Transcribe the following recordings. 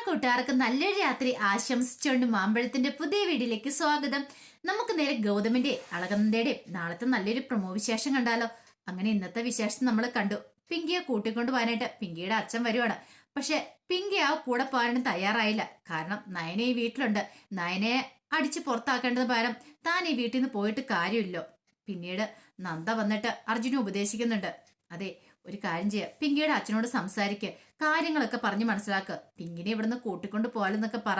കൂട്ടുകാർക്ക് നല്ലൊരു രാത്രി ആശംസിച്ചുകൊണ്ട് മാമ്പഴത്തിന്റെ പുതിയ വീഡിയോയിലേക്ക് സ്വാഗതം. നമുക്ക് നേരെ ഗൗതമിന്റെ അളകനന്ദയുടെയും നാളത്തെ നല്ലൊരു പ്രൊമോ വിശേഷം കണ്ടാലോ. അങ്ങനെ ഇന്നത്തെ വിശേഷം നമ്മൾ കണ്ടു. പിങ്കിയെ കൂട്ടിക്കൊണ്ട് പോകാനായിട്ട് പിങ്കിയുടെ അച്ഛൻ വരുവാണ്. പക്ഷെ പിങ്കി ആ കൂടെ പോകാനും തയ്യാറായില്ല. കാരണം നയന ഈ വീട്ടിലുണ്ട്. നയനയെ അടിച്ച് പുറത്താക്കേണ്ടത് പകരം താൻ ഈ വീട്ടിൽ നിന്ന് പോയിട്ട് കാര്യമില്ലോ. പിന്നീട് നന്ദ വന്നിട്ട് അർജുനെ ഉപദേശിക്കുന്നുണ്ട്. അതെ, ഒരു കാര്യം ചെയ്യുക, പിങ്കിയുടെ അച്ഛനോട് സംസാരിക്കുക, കാര്യങ്ങളൊക്കെ പറഞ്ഞ് മനസ്സിലാക്കുക, പിങ്കിനെ ഇവിടുന്ന് കൂട്ടിക്കൊണ്ട് പോകാലെന്നൊക്കെ പറ.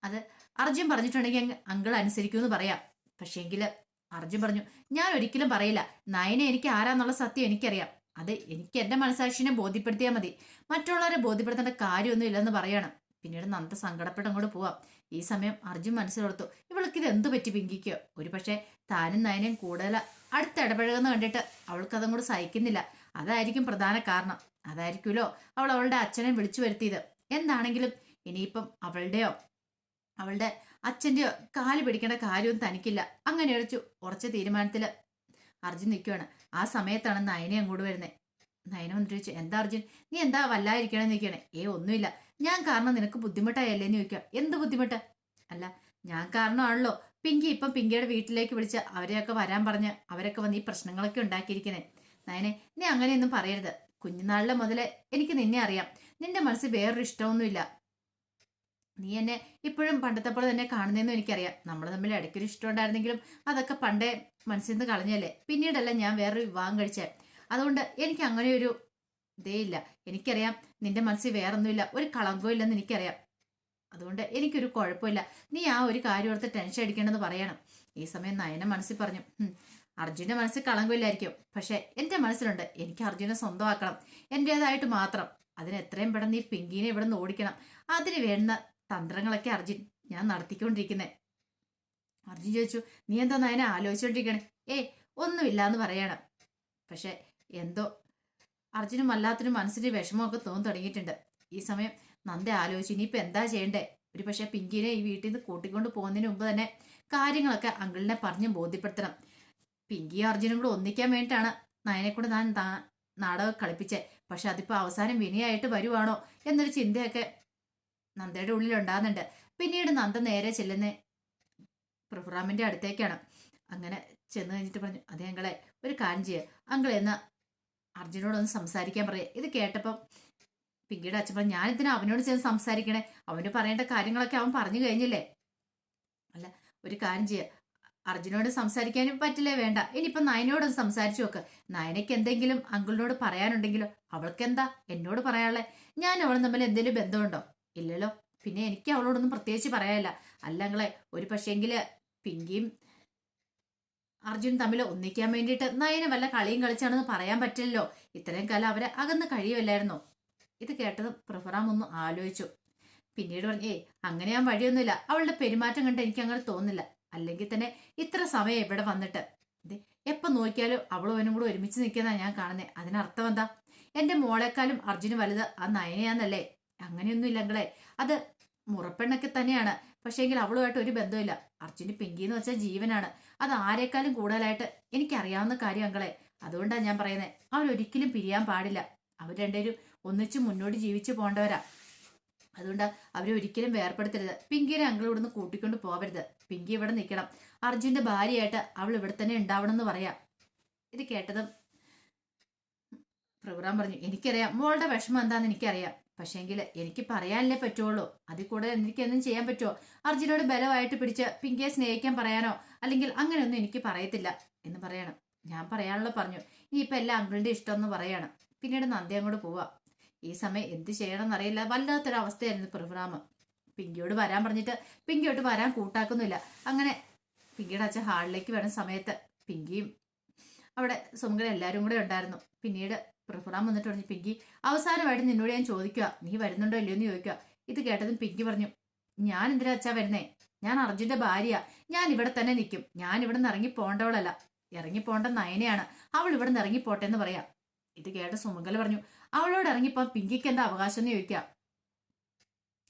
അത് അർജുൻ പറഞ്ഞിട്ടുണ്ടെങ്കിൽ അങ്കിൾ അനുസരിക്കുമെന്ന് പറയാം. പക്ഷേങ്കില് അർജുൻ പറഞ്ഞു, ഞാൻ ഒരിക്കലും പറയില്ല. നയനെ എനിക്ക് ആരാന്നുള്ള സത്യം എനിക്കറിയാം. അത് എനിക്ക് എന്റെ മനസാക്ഷിനെ ബോധ്യപ്പെടുത്തിയാൽ മതി. മറ്റുള്ളവരെ ബോധ്യപ്പെടുത്തേണ്ട കാര്യമൊന്നും ഇല്ലെന്ന് പറയണം. പിന്നീട് നന്ദ സങ്കടപ്പെട്ട് അങ്ങോട്ട് പോവാം. ഈ സമയം അർജുൻ മനസ്സിലോർത്തു, ഇവൾക്ക് ഇത് എന്തു പറ്റി പിങ്കിക്കോ? ഒരു പക്ഷെ താനും നയനയും കൂടുതൽ അടുത്ത് ഇടപഴകുന്ന കണ്ടിട്ട് അവൾക്ക് അതങ്ങോട്ട് സഹിക്കുന്നില്ല. അതായിരിക്കും പ്രധാന കാരണം. അതായിരിക്കുമല്ലോ അവൾ അവളുടെ അച്ഛനെ വിളിച്ചു വരുത്തിയത്. എന്താണെങ്കിലും ഇനിയിപ്പം അവളുടെയോ അവളുടെ അച്ഛൻ്റെയോ കാല് പിടിക്കേണ്ട കാര്യമൊന്നും തനിക്കില്ല. അങ്ങനെ ഉറച്ച തീരുമാനത്തില് അർജുൻ നിൽക്കുവാണ്. ആ സമയത്താണ് നയനെ അങ്ങോട്ട് വരുന്നത്. നയന വന്നിട്ട് ചോദിച്ചു, എന്താ അർജുൻ, നീ എന്താ വല്ലാതിരിക്കണമെന്ന് ചോദിക്കണേ? ഒന്നുമില്ല, ഞാൻ കാരണം നിനക്ക് ബുദ്ധിമുട്ടായല്ലേന്ന് ചോദിക്കുക. എന്ത് ബുദ്ധിമുട്ട്? അല്ല, ഞാൻ കാരണമാണല്ലോ പിങ്കി ഇപ്പം പിങ്കിയുടെ വീട്ടിലേക്ക് വിളിച്ച് അവരെയൊക്കെ വരാൻ പറഞ്ഞ് അവരൊക്കെ വന്ന് ഈ പ്രശ്നങ്ങളൊക്കെ ഉണ്ടാക്കിയിരിക്കുന്നേ. നയനെ, നീ അങ്ങനെയൊന്നും പറയരുത്. കുഞ്ഞുനാളിലെ മുതലേ എനിക്ക് നിന്നെ അറിയാം. നിന്റെ മനസ്സിൽ വേറൊരു ഇഷ്ടമൊന്നുമില്ല. നീ എന്നെ ഇപ്പോഴും പണ്ടത്തെ പോലെ തന്നെ കാണുന്നതെന്നും എനിക്കറിയാം. നമ്മൾ തമ്മിൽ ഇടയ്ക്കൊരു ഇഷ്ടം ഉണ്ടായിരുന്നെങ്കിലും അതൊക്കെ പണ്ടേ മനസ്സിൽ നിന്ന് കളഞ്ഞല്ലേ. പിന്നീടല്ല ഞാൻ വേറൊരു വിവാഹം കഴിച്ചേ. അതുകൊണ്ട് എനിക്ക് അങ്ങനെ ഒരു ഇതേ ഇല്ല. എനിക്കറിയാം നിന്റെ മനസ്സിൽ വേറൊന്നുമില്ല, ഒരു കളങ്കവും ഇല്ലെന്ന് എനിക്കറിയാം. അതുകൊണ്ട് എനിക്കൊരു കുഴപ്പമില്ല. നീ ആ ഒരു കാര്യം ഓർത്ത് ടെൻഷൻ അടിക്കേണ്ടെന്ന് പറയണം. ഈ സമയം നയന മനസ്സിൽ പറഞ്ഞു, അർജുന്റെ മനസ്സിൽ കളങ്കമില്ലായിരിക്കും, പക്ഷെ എന്റെ മനസ്സിലുണ്ട്. എനിക്ക് അർജുനെ സ്വന്തമാക്കണം, എന്റേതായിട്ട് മാത്രം. അതിന് എത്രയും പെട്ടെന്ന് ഈ പിങ്കിനെ ഇവിടെ നിന്ന് ഓടിക്കണം. അതിന് വേണ്ട തന്ത്രങ്ങളൊക്കെ അർജുൻ ഞാൻ നടത്തിക്കൊണ്ടിരിക്കുന്നേ. അർജുൻ ചോദിച്ചു, നീ എന്താ നയനെ ആലോചിച്ചോണ്ടിരിക്കണേ? ഒന്നുമില്ല എന്ന് പറയണം. പക്ഷെ എന്തോ അർജുനും വല്ലാത്തൊരു മനസ്സിന്റെ വിഷമമൊക്കെ തോന്നി തുടങ്ങിയിട്ടുണ്ട്. ഈ സമയം നന്ദ ആലോചിച്ചു, ഇനിയിപ്പോ എന്താ ചെയ്യണ്ടേ? ഒരു പക്ഷെ പിങ്കിനെ ഈ വീട്ടിൽ നിന്ന് കൂട്ടിക്കൊണ്ട് പോകുന്നതിന് മുമ്പ് തന്നെ കാര്യങ്ങളൊക്കെ അങ്കിളിനെ പറഞ്ഞ് ബോധ്യപ്പെടുത്തണം. പിങ്കിയും അർജുനും കൂടെ ഒന്നിക്കാൻ വേണ്ടിയിട്ടാണ് നയനെ കൂടെ ഞാൻ നാടകം കളിപ്പിച്ചേ. പക്ഷെ അതിപ്പോ അവസാനം വിനയായിട്ട് വരുവാണോ എന്നൊരു ചിന്തയൊക്കെ നന്ദയുടെ ഉള്ളിൽ ഉണ്ടാകുന്നുണ്ട്. പിന്നീട് നന്ദ നേരെ ചെല്ലുന്ന പ്രഭുറാമിന്റെ അടുത്തേക്കാണ്. അങ്ങനെ ചെന്ന് കഴിഞ്ഞിട്ട് പറഞ്ഞു, അതെ അങ്കളെ, ഒരു കാര്യം ചെയ്യുക, അങ്കിൾ എന്ന് അർജുനോടൊന്ന് സംസാരിക്കാൻ പറയുക. ഇത് കേട്ടപ്പം പിങ്കിയുടെ അച്ഛൻ പറഞ്ഞു, ഞാനിതിനാ അവനോട് ചെന്ന് സംസാരിക്കണേ? അവന് പറയേണ്ട കാര്യങ്ങളൊക്കെ അവൻ പറഞ്ഞു കഴിഞ്ഞില്ലേ? അല്ല, ഒരു കാര്യം ചെയ്യുക, അർജുനോട് സംസാരിക്കാനും പറ്റില്ലേ? വേണ്ട, ഇനിയിപ്പം നയനോടൊന്ന് സംസാരിച്ചു നോക്ക്. നയനയ്ക്ക് എന്തെങ്കിലും അങ്കിളിനോട് പറയാനുണ്ടെങ്കിലോ? അവൾക്ക് എന്താ എന്നോട് പറയാനുള്ളേ? ഞാൻ അവളും തമ്മിൽ എന്തെങ്കിലും ബന്ധമുണ്ടോ? ഇല്ലല്ലോ. പിന്നെ എനിക്ക് അവളോടൊന്നും പ്രത്യേകിച്ച് പറയാനില്ല. അല്ല അങ്ങളെ, ഒരു പക്ഷേങ്കില് പിങ്കിയും അർജുൻ തമ്മിൽ ഒന്നിക്കാൻ വേണ്ടിയിട്ട് നയന വല്ല കളിയും കളിച്ചാണെന്ന് പറയാൻ പറ്റില്ലല്ലോ. ഇത്രയും കാലം അവരെ അകന്ന് കഴിയുമല്ലായിരുന്നോ? ഇത് കേട്ടതും പ്രഫറാം ഒന്ന് ആലോചിച്ചു. പിന്നീട് പറഞ്ഞു, അങ്ങനെ ഞാൻ വഴിയൊന്നുമില്ല. അവളുടെ പെരുമാറ്റം കണ്ട് എനിക്ക് അങ്ങനെ തോന്നുന്നില്ല. അല്ലെങ്കിൽ തന്നെ ഇത്ര സമയം ഇവിടെ വന്നിട്ട് എപ്പൊ നോക്കിയാലും അവളും അവനും കൂടെ ഒരുമിച്ച് നിൽക്കുന്ന ഞാൻ കാണുന്നത്. അതിനർത്ഥം എന്താ? എന്റെ മോളെക്കാളും അർജുന് വലുത് ആ നയനയാന്നല്ലേ? അങ്ങനെയൊന്നും ഇല്ലങ്ങളെ, അത് മുറപ്പെണ്ണൊക്കെ തന്നെയാണ്. പക്ഷേങ്കിൽ അവളുമായിട്ട് ഒരു ബന്ധമില്ല. അർജുന് പിങ്കി എന്ന് വെച്ചാൽ ജീവനാണ്. അത് ആരെക്കാളും കൂടുതലായിട്ട് എനിക്കറിയാവുന്ന കാര്യം അങ്കളെ. അതുകൊണ്ടാണ് ഞാൻ പറയുന്നത്, അവരൊരിക്കലും പിരിയാൻ പാടില്ല. അവർ രണ്ടുപേരും ഒന്നിച്ച് മുന്നോട്ട് ജീവിച്ചു പോകേണ്ടവരാ. അതുകൊണ്ട് അവരെ ഒരിക്കലും വേർപ്പെടുത്തരുത്. പിങ്കിനെ അങ്കിൾ ഇവിടുന്ന് കൂട്ടിക്കൊണ്ട് പോകരുത്. പിങ്കി ഇവിടെ നിൽക്കണം. അർജുന്റെ ഭാര്യയായിട്ട് അവൾ ഇവിടെ തന്നെ ഉണ്ടാവണം എന്ന് പറയാം. ഇത് കേട്ടതും പ്രോഗ്രാം പറഞ്ഞു, എനിക്കറിയാം മോളുടെ വിഷമം എന്താന്ന് എനിക്കറിയാം. പക്ഷേങ്കിൽ എനിക്ക് പറയാനല്ലേ പറ്റുള്ളൂ. അതിൽ കൂടെ എനിക്ക് എന്തും ചെയ്യാൻ പറ്റുമോ? അർജുനോട് ബലമായിട്ട് പിടിച്ച് പിങ്കിയെ സ്നേഹിക്കാൻ പറയാനോ അല്ലെങ്കിൽ അങ്ങനെയൊന്നും എനിക്ക് പറയത്തില്ല എന്ന് പറയണം. ഞാൻ പറയാനുള്ള പറഞ്ഞു. ഇനിയിപ്പൊ എല്ലാം അങ്കിളിന്റെ ഇഷ്ടം എന്ന് പറയണം. പിന്നീട് നന്ദി അങ്ങോട്ട് പോവാ. ഈ സമയം എന്ത് ചെയ്യണമെന്ന് അറിയില്ല. വല്ലാത്തൊരവസ്ഥയായിരുന്നു പ്രോഗ്രാം. പിങ്കിയോട് വരാൻ പറഞ്ഞിട്ട് പിങ്കിയോട്ട് വരാൻ കൂട്ടാക്കുന്നില്ല. അങ്ങനെ പിങ്കിയുടെ അച്ഛൻ ഹാളിലേക്ക് വരുന്ന സമയത്ത് പിങ്കിയും അവിടെ സുമംഗല എല്ലാവരും കൂടെ ഉണ്ടായിരുന്നു. പിന്നീട് പ്രോഗ്രാം വന്നിട്ട് പറഞ്ഞു, പിങ്കി, അവസാനമായിട്ട് നിന്നോട് ഞാൻ ചോദിക്കുക, നീ വരുന്നുണ്ടോ ഇല്ലയോ എന്ന് ചോദിക്കുക. ഇത് കേട്ടതും പിങ്കി പറഞ്ഞു, ഞാൻ എന്തിനാ അച്ഛാ വരുന്നേ? ഞാൻ അർജുന്റെ ഭാര്യയാ. ഞാൻ ഇവിടെ തന്നെ നിൽക്കും. ഞാൻ ഇവിടെ നിന്ന് ഇറങ്ങി പോകേണ്ടവളല്ല. ഇറങ്ങി പോകേണ്ട നയനയാണ്. അവൾ ഇവിടെ നിന്ന് ഇറങ്ങി പോട്ടെ എന്ന് പറയാം. ഇത് കേട്ട സുമംഗല പറഞ്ഞു, അവളോട് ഇറങ്ങിപ്പോ പിങ്കിക്ക് എന്താ അവകാശം എന്ന് ചോദിക്കുക.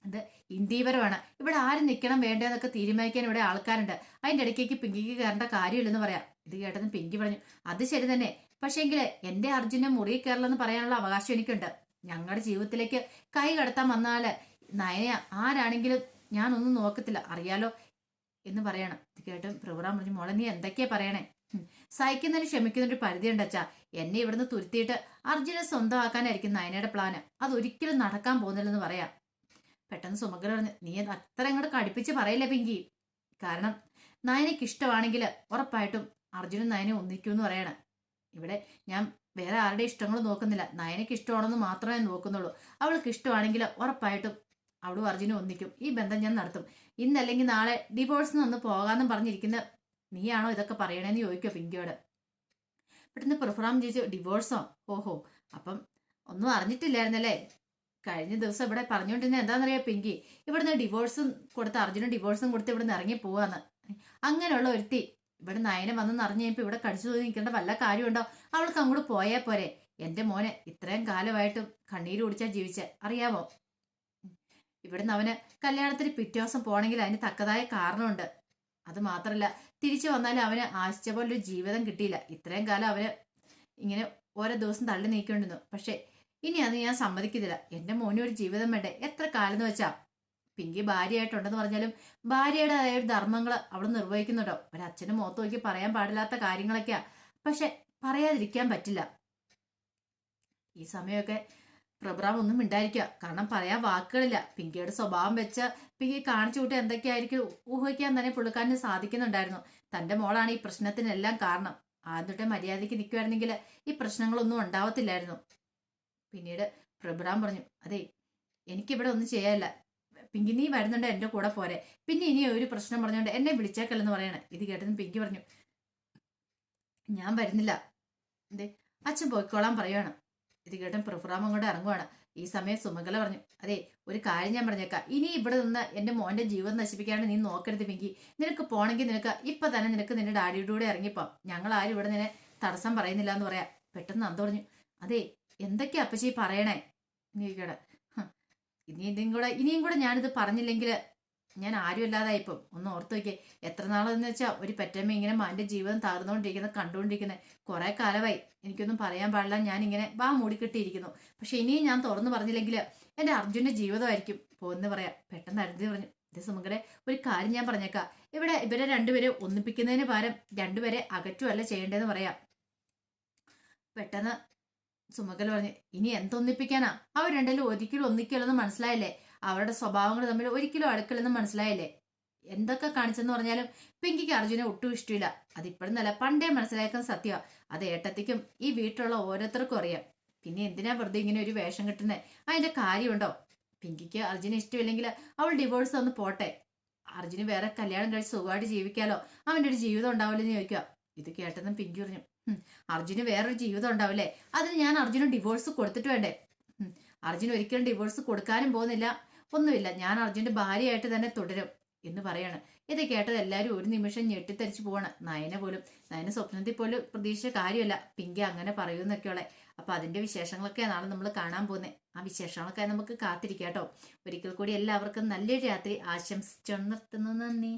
ഇത് ഇന്ത്യപരമാണ്. ഇവിടെ ആരും നിൽക്കണം വേണ്ടതെന്നൊക്കെ തീരുമാനിക്കാൻ ഇവിടെ ആൾക്കാരുണ്ട്. അതിന്റെ ഇടയ്ക്കേക്ക് പിങ്കിക്ക് കയറേണ്ട കാര്യമില്ലെന്ന് പറയാം. ഇത് കേട്ടതും പിങ്കി പറഞ്ഞു, അത് ശരി തന്നെ. പക്ഷേങ്കില് എന്റെ അർജുനെ മുറിയിൽ കയറില്ലെന്ന് പറയാനുള്ള അവകാശം എനിക്കുണ്ട്. ഞങ്ങളുടെ ജീവിതത്തിലേക്ക് കൈ കടത്താൻ വന്നാല് നയന ആരാണെങ്കിലും ഞാനൊന്നും നോക്കത്തില്ല, അറിയാലോ എന്ന് പറയണം. ഇത് കേട്ടും പ്രഭുറാം പറഞ്ഞു, മോളെ നീ എന്തൊക്കെയാ പറയണേ? സഹിക്കുന്നതിന് ക്ഷമിക്കുന്നതിന് പരിധിയുണ്ട് അച്ഛാ. എന്നെ ഇവിടുന്ന് തുരുത്തിയിട്ട് അർജുനെ സ്വന്തമാക്കാനായിരിക്കും നയനയുടെ പ്ലാന്. അതൊരിക്കലും നടക്കാൻ പോകുന്നില്ലെന്ന് പറയാം. പെട്ടെന്ന് സുമംഗല പറഞ്ഞു, നീ അത്ര അങ്ങോട്ട് കടുപ്പിച്ച് പറയില്ല പിങ്കി. കാരണം നയനയ്ക്ക് ഇഷ്ടമാണെങ്കിൽ ഉറപ്പായിട്ടും അർജുനും നയനെ ഒന്നിക്കൂന്ന് പറയണം. ഇവിടെ ഞാൻ വേറെ ആരുടെ ഇഷ്ടങ്ങളും നോക്കുന്നില്ല, നയനയ്ക്ക് ഇഷ്ടമാണെന്ന് മാത്രമേ നോക്കുന്നുള്ളൂ. അവൾക്ക് ഇഷ്ടമാണെങ്കിൽ ഉറപ്പായിട്ടും അവളും അർജുനും ഒന്നിക്കും. ഈ ബന്ധം ഞാൻ നടത്തും. ഇന്നല്ലെങ്കിൽ നാളെ ഡിവോഴ്സിന് ഒന്ന് പോകാമെന്നും പറഞ്ഞിരിക്കുന്ന നീയാണോ ഇതൊക്കെ പറയണേന്ന് ചോദിക്കോ പിങ്കിയോട്. പെട്ടെന്ന് പെർഫോം ചെയ്തു, ഡിവോഴ്സോ? ഓഹോ, അപ്പം ഒന്നും അറിഞ്ഞിട്ടില്ലായിരുന്നല്ലേ? കഴിഞ്ഞ ദിവസം ഇവിടെ പറഞ്ഞുകൊണ്ടിരുന്ന എന്താണെന്നറിയാം പിങ്കി, ഇവിടുന്ന് ഡിവോഴ്സും കൊടുത്ത് അർജുനും ഡിവോഴ്സും കൊടുത്ത് ഇവിടുന്ന് ഇറങ്ങി പോവാന്ന്. അങ്ങനെയുള്ള ഒരുത്തി ഇവിടെ നയനെ വന്നെന്ന് അറിഞ്ഞപ്പോ ഇവിടെ കടിച്ചു തോന്നി നിൽക്കേണ്ട വല്ല കാര്യമുണ്ടോ? അവൾക്ക് അങ്ങോട്ട് പോയാൽ പോരെ. എന്റെ മോനെ ഇത്രയും കാലമായിട്ടും കണ്ണീര് കുടിച്ചാ ജീവിച്ച അറിയാമോ? ഇവിടുന്ന് അവന് കല്യാണത്തിന് പിറ്റേ ദിവസം പോണെങ്കിൽ അതിന് തക്കതായ കാരണമുണ്ട്. അത് മാത്രല്ല, തിരിച്ചു വന്നാലും അവന് ആശിച്ച പോലൊരു ജീവിതം കിട്ടിയില്ല. ഇത്രയും കാലം അവന് ഇങ്ങനെ ഓരോ ദിവസം തള്ളി നീക്കിക്കൊണ്ടിരുന്നു. പക്ഷെ ഇനി അത് ഞാൻ സമ്മതിക്കുന്നില്ല. എന്റെ മോനും ഒരു ജീവിതം വേണ്ടേ? എത്ര കാലം എന്ന് വെച്ചാ പിങ്കി ഭാര്യയായിട്ടുണ്ടെന്ന് പറഞ്ഞാലും ഭാര്യയുടേതായ ഒരു ധർമ്മങ്ങൾ അവിടെ നിർവഹിക്കുന്നുണ്ടോ? ഒരച്ഛനും മുഖത്ത് നോക്കി പറയാൻ പാടില്ലാത്ത കാര്യങ്ങളൊക്കെയാ. പക്ഷെ പറയാതിരിക്കാൻ പറ്റില്ല. ഈ സമയമൊക്കെ പ്രഭുറാം ഒന്നും മിണ്ടായിരിക്കുക. കാരണം പറയാൻ വാക്കുകളില്ല. പിങ്കിയുടെ സ്വഭാവം വെച്ച് പിങ്കി കാണിച്ചു കൂട്ടി എന്തൊക്കെയായിരിക്കും ഊഹിക്കാൻ തന്നെ പുള്ളിക്കാരന് സാധിക്കുന്നുണ്ടായിരുന്നു. തന്റെ മോളാണ് ഈ പ്രശ്നത്തിനെല്ലാം കാരണം. ആദ്യം തൊട്ടേ മര്യാദയ്ക്ക് നിൽക്കുമായിരുന്നെങ്കിൽ ഈ പ്രശ്നങ്ങളൊന്നും ഉണ്ടാവത്തില്ലായിരുന്നു. പിന്നീട് പ്രഭുറാം പറഞ്ഞു, അതെ എനിക്കിവിടെ ഒന്നും ചെയ്യാനില്ല പിങ്കി, നീ വരുന്നുണ്ട് എന്റെ കൂടെ പോരെ. പിന്നെ ഇനി ഒരു പ്രശ്നം പറഞ്ഞുകൊണ്ട് എന്നെ വിളിച്ചേക്കല്ലെന്ന് പറയണേ. ഇത് കേട്ടെന്ന് പിങ്കി പറഞ്ഞു, ഞാൻ വരുന്നില്ല, എന്തേ അച്ഛൻ പോയിക്കോളാൻ പറയുവാണ്. ഇത് കേട്ടും പ്രഭുറാം അങ്ങോട്ട് ഇറങ്ങുവാണ്. ഈ സമയം സുമംഗല പറഞ്ഞു, അതെ ഒരു കാര്യം ഞാൻ പറഞ്ഞേക്കാം, ഇനി ഇവിടെ നിന്ന് എന്റെ മോന്റെ ജീവിതം നശിപ്പിക്കാണ്ട് നീ നോക്കരുത് പിങ്കി. നിനക്ക് പോണെങ്കിൽ നിനക്ക് ഇപ്പൊ തന്നെ നിനക്ക് നിന്റെ ഡാഡിയുടെ കൂടെ ഇറങ്ങിപ്പോ, ഞങ്ങൾ ആരും ഇവിടെ നിന്നെ തടസ്സം പറയുന്നില്ല എന്ന് പറയാം. പെട്ടെന്ന് അന്ത പറഞ്ഞു, അതെ എന്തൊക്കെയാ അപ്പച്ചി പറയണേ എന്ന് ചോദിക്കട്ടെ. ഇനിയും കൂടെ ഞാനിത് പറഞ്ഞില്ലെങ്കിൽ ഞാൻ ആരും അല്ലാതായിപ്പം. ഒന്ന് ഓർത്ത് നോക്കിയേ, എത്ര നാളെന്ന് വെച്ചാൽ ഒരു പെറ്റമ്മ ഇങ്ങനെ എന്റെ ജീവിതം തകർന്നുകൊണ്ടിരിക്കുന്നത് കണ്ടുകൊണ്ടിരിക്കുന്നത്. കുറെ കാലമായി. എനിക്കൊന്നും പറയാൻ പാടില്ല, ഞാൻ ഇങ്ങനെ വാ മൂടിക്കെട്ടിയിരിക്കുന്നു. പക്ഷെ ഇനിയും ഞാൻ തുറന്നു പറഞ്ഞില്ലെങ്കിൽ എന്റെ അർജുന്റെ ജീവിതമായിരിക്കും പോകുന്ന പറയാം. പെട്ടെന്ന് അരുതി പറഞ്ഞു, ഇത് സുമംഗലെ ഒരു കാര്യം ഞാൻ പറഞ്ഞേക്കാം, ഇവിടെ ഇവരെ രണ്ടുപേരെ ഒന്നിപ്പിക്കുന്നതിന് പകരം രണ്ടുപേരെ അകറ്റുമല്ല ചെയ്യേണ്ടതെന്ന് പറയാം. പെട്ടെന്ന് സുമംഗല പറഞ്ഞു, ഇനി എന്തൊന്നിപ്പിക്കാനാ? അവർ രണ്ടിലും ഒരിക്കലും ഒന്നിക്കലെന്ന് മനസ്സിലായില്ലേ? അവരുടെ സ്വഭാവങ്ങൾ തമ്മിൽ ഒരിക്കലും അടുക്കലെന്ന് മനസ്സിലായില്ലേ? എന്തൊക്കെ കാണിച്ചെന്ന് പറഞ്ഞാലും പിങ്കിക്ക് അർജുനെ ഒട്ടും ഇഷ്ടമില്ല. അതിപ്പോഴെന്നല്ല പണ്ടേ മനസ്സിലാക്കുന്ന സത്യമാണ്. അത് ഏട്ടത്തിക്കും ഈ വീട്ടിലുള്ള ഓരോരുത്തർക്കും അറിയാം. പിന്നെ എന്തിനാ വെറുതെ ഇങ്ങനെ ഒരു വേഷം കിട്ടുന്നത്? അതിന്റെ കാര്യമുണ്ടോ? പിങ്കിക്ക് അർജുനെ ഇഷ്ടമില്ലെങ്കിൽ അവൾ ഡിവോഴ്സ് ഒന്ന് പോട്ടെ, അർജുന് വേറെ കല്യാണം കഴിച്ച് സുഖമായിട്ട് ജീവിക്കാലോ, അവന്റെ ഒരു ജീവിതം ഉണ്ടാവില്ലെന്ന് ചോദിക്കുക. ഇത് കേട്ടെന്നും പിങ്കി പറഞ്ഞു, അർജുന് വേറൊരു ജീവിതം ഉണ്ടാവില്ലേ? അതിന് ഞാൻ അർജുന് ഡിവോഴ്സ് കൊടുത്തിട്ട് വേണ്ടേ? അർജുൻ ഒരിക്കലും ഡിവോഴ്സ് കൊടുക്കാനും പോകുന്നില്ല, ഒന്നുമില്ല. ഞാൻ അർജുന്റെ ഭാര്യയായിട്ട് തന്നെ തുടരും എന്ന് പറയാണ്. ഇത് കേട്ടത് എല്ലാവരും ഒരു നിമിഷം ഞെട്ടിത്തരിച്ചു പോവാണ്. നയന സ്വപ്നത്തിൽ പോലും പ്രതീക്ഷിച്ച കാര്യമല്ല പിങ്കി അങ്ങനെ പറയൂന്നൊക്കെയുള്ള. അപ്പൊ അതിന്റെ വിശേഷങ്ങളൊക്കെ നാളെ നമ്മൾ കാണാൻ പോകുന്നത്. ആ വിശേഷങ്ങളൊക്കെ നമുക്ക് കാത്തിരിക്കാട്ടോ. ഒരിക്കൽ കൂടി എല്ലാവർക്കും നല്ലൊരു രാത്രി ആശംസിച്ചു നിർത്തുന്നു. നന്ദി.